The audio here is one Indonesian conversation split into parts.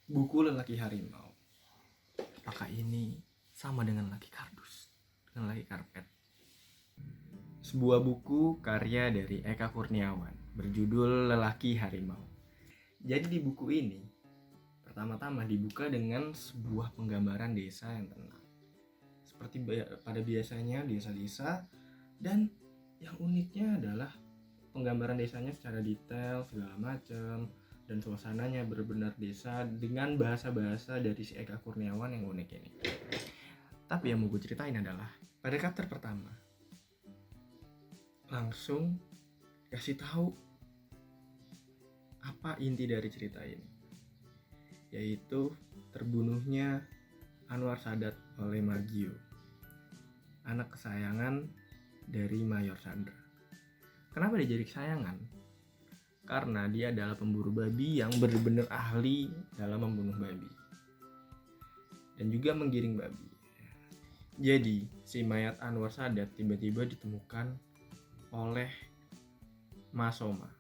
Buku Lelaki Harimau. Apakah ini sama dengan Laki Kardus? Dengan Laki Karpet? Sebuah buku karya dari Eka Kurniawan berjudul Lelaki Harimau. Jadi di buku ini pertama-tama dibuka dengan sebuah penggambaran desa yang tenang. Seperti pada biasanya desa-desa, dan yang uniknya adalah penggambaran desanya secara detail segala macam, dan suasananya benar-benar desa dengan bahasa-bahasa dari si Eka Kurniawan yang unik ini. Tapi yang mau gue ceritain adalah pada chapter pertama langsung kasih tahu apa inti dari cerita ini, yaitu terbunuhnya Anwar Sadat oleh Margio, anak kesayangan dari Mayor Chandra. Kenapa dia jadi kesayangan? Karena dia adalah pemburu babi yang benar-benar ahli dalam membunuh babi dan juga menggiring babi. Jadi si mayat Anwar Sadat tiba-tiba ditemukan oleh Mas Soma,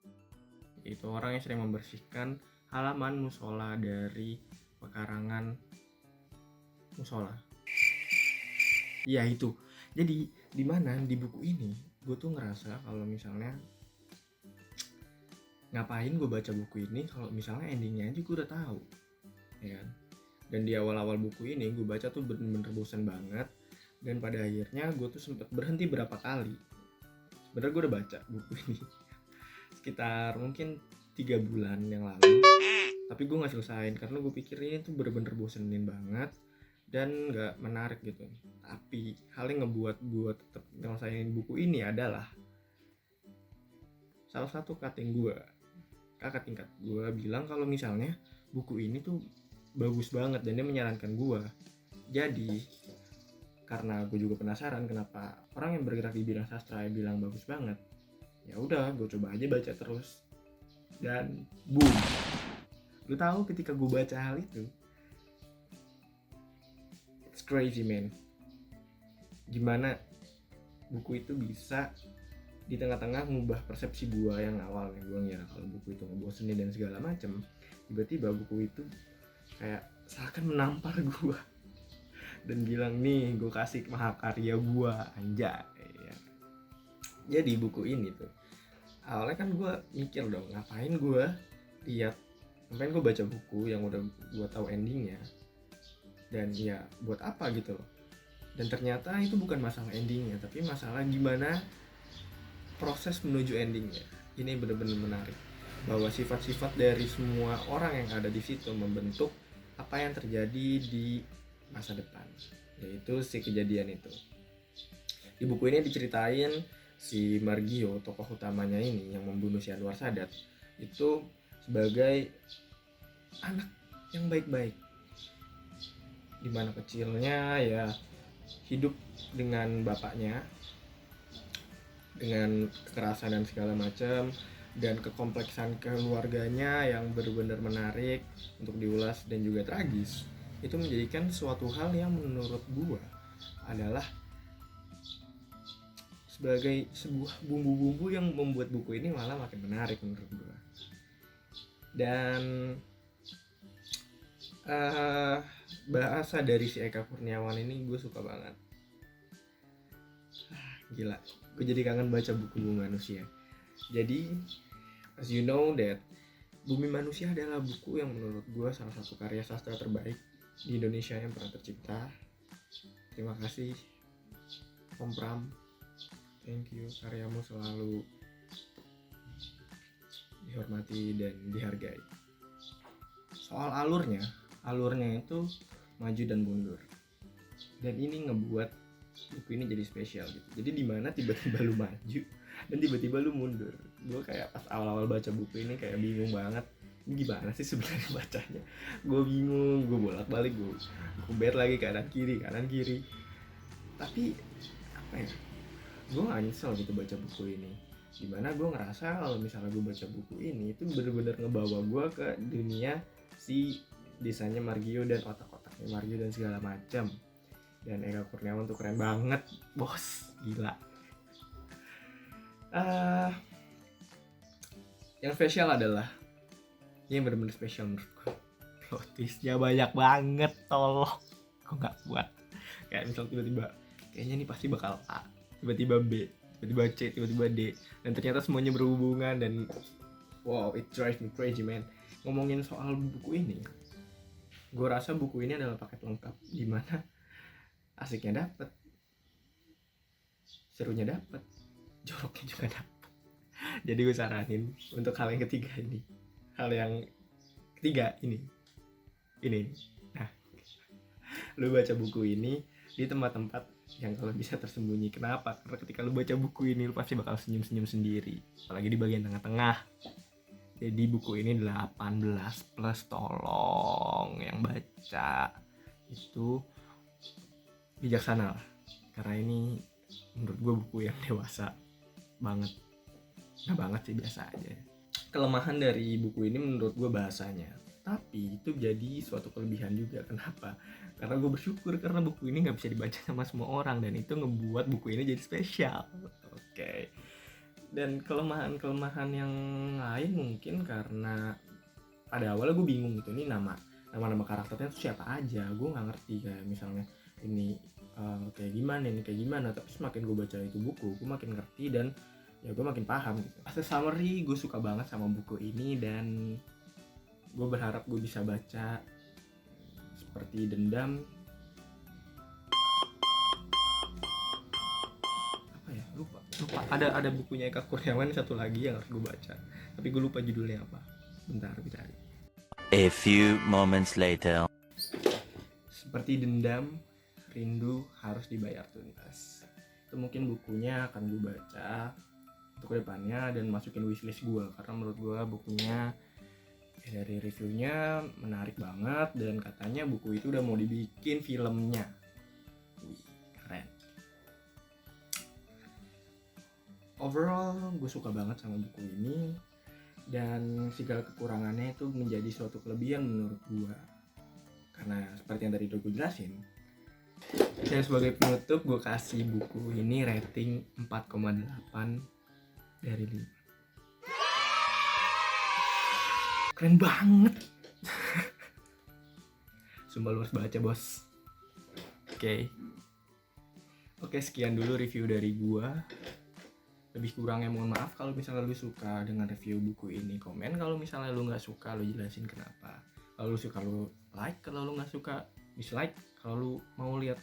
yaitu orang yang sering membersihkan halaman musola dari pekarangan musola. Ya itu. Jadi di mana di buku ini gue tuh ngerasa kalau misalnya ngapain gue baca buku ini kalau misalnya endingnya aja gue udah tahu, ya kan? Dan di awal-awal buku ini gue baca tuh bener-bener bosan banget, dan pada akhirnya gue tuh sempat berhenti berapa kali. Sebenarnya gue udah baca buku ini sekitar mungkin 3 bulan yang lalu, tapi gue nggak selesain karena gue pikir ini tuh bener-bener bosenin banget dan nggak menarik gitu. Tapi hal yang ngebuat gue tetap nyelesain buku ini adalah salah satu kakak tingkat gue bilang kalau misalnya buku ini tuh bagus banget dan dia menyarankan gue. Jadi karena gue juga penasaran kenapa orang yang bergerak di bidang sastra bilang bagus banget, ya udah gue coba aja baca terus, dan boom, lu tahu ketika gue baca hal itu, it's crazy man, gimana buku itu bisa di tengah-tengah ngubah persepsi gue yang awalnya gue ngira kalau buku itu ngebosenin dan segala macem. Tiba-tiba buku itu kayak seakan menampar gue dan bilang nih gue kasih mahakarya gue, anjay ya. Jadi buku ini tuh awalnya kan gue mikir dong, ngapain gue baca buku yang udah gue tahu endingnya, dan ya buat apa gitu loh. Dan ternyata itu bukan masalah endingnya, tapi masalah gimana proses menuju endingnya. Ini benar-benar menarik bahwa sifat-sifat dari semua orang yang ada di situ membentuk apa yang terjadi di masa depan, yaitu si kejadian itu. Di buku ini diceritain si Margio, tokoh utamanya ini yang membunuh si Anwar Sadat, itu sebagai anak yang baik-baik, dimana kecilnya ya hidup dengan bapaknya dengan kekerasan dan segala macam, dan kekompleksan keluarganya yang benar-benar menarik untuk diulas dan juga tragis. Itu menjadikan suatu hal yang menurut gua adalah sebagai sebuah bumbu-bumbu yang membuat buku ini malah makin menarik menurut gua. Dan bahasa dari si Eka Kurniawan ini gue suka banget. Gila, gue jadi kangen baca buku Bumi Manusia. Jadi as you know that Bumi Manusia adalah buku yang menurut gue salah satu karya sastra terbaik di Indonesia yang pernah tercipta. Terima kasih Om Pram, thank you, karyamu selalu dihormati dan dihargai. Soal alurnya itu maju dan mundur, dan ini ngebuat buku ini jadi spesial gitu. Jadi dimana tiba-tiba lu maju dan tiba-tiba lu mundur. Gue kayak pas awal-awal baca buku ini kayak bingung banget, ini gimana sih sebenarnya bacanya. Gue bingung, gue bolak-balik, gue bet lagi kanan kiri. Tapi apa ya, gue gak nyesel gitu baca buku ini. Dimana gue ngerasa kalau misalnya gue baca buku ini itu bener-bener ngebawa gue ke dunia si desanya Margio dan otak-otaknya Margio dan segala macam. Dan Eka Kurniawan tuh keren banget, bos, gila. Yang spesial adalah, yang benar-benar spesial menurut gue, plot twistnya banyak banget, tolong. Gue nggak kuat. Kayak misal tiba-tiba kayaknya nih pasti bakal A, tiba-tiba B, tiba-tiba C, tiba-tiba D, dan ternyata semuanya berhubungan. Dan wow, it drives me crazy, man. Ngomongin soal buku ini, gue rasa buku ini adalah paket lengkap, dimana asiknya dapet, serunya dapet, joroknya juga dapet. Jadi gue saranin untuk hal yang ketiga ini, hal yang ketiga ini. Nah, lu baca buku ini di tempat-tempat yang kalau bisa tersembunyi. Kenapa? Karena ketika lu baca buku ini, lu pasti bakal senyum-senyum sendiri, apalagi di bagian tengah-tengah. Jadi buku ini 18 plus, tolong yang baca itu bijaksana lah, karena ini menurut gue buku yang dewasa banget. Nggak banget sih, biasa aja. Kelemahan dari buku ini menurut gue bahasanya, tapi itu jadi suatu kelebihan juga. Kenapa? Karena gue bersyukur karena buku ini nggak bisa dibaca sama semua orang, dan itu ngebuat buku ini jadi spesial. Oke. Dan kelemahan yang lain mungkin karena pada awalnya gue bingung gitu, ini nama karakternya tuh siapa aja, gue nggak ngerti. Kayak misalnya ini kayak gimana, ini kayak gimana. Tapi semakin gue baca itu buku, gue makin ngerti dan ya gue makin paham gitu. As a summary, gue suka banget sama buku ini, dan gue berharap gue bisa baca seperti Dendam. Apa ya, lupa. Ada bukunya Eka Kurniawan satu lagi yang harus gue baca, tapi gue lupa judulnya apa. Bentar, gue cari. A few moments later. Seperti Dendam, Rindu Harus Dibayar Tuntas. Itu mungkin bukunya akan gue baca untuk kedepannya dan masukin wishlist gue, karena menurut gue bukunya ya, dari reviewnya menarik banget, dan katanya buku itu udah mau dibikin filmnya. Wih, keren. Overall gue suka banget sama buku ini, dan segala kekurangannya itu menjadi suatu kelebihan menurut gue, karena seperti yang tadi udah gue jelasin. Dan sebagai penutup, gue kasih buku ini rating 4,8 dari 5. Keren banget. Sumpah lu harus baca, bos. Oke, sekian dulu review dari gue. Lebih kurangnya mohon maaf kalau misalnya lu suka dengan review buku ini. Komen kalau misalnya lu gak suka, lu jelasin kenapa. Kalau lu suka, lu like. Kalau lu gak suka, dislike. Kalau lu mau lihat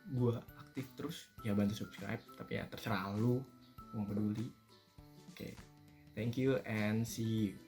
gue aktif terus, ya bantu subscribe. Tapi ya terserah lu, gue gak peduli. Thank you and see you.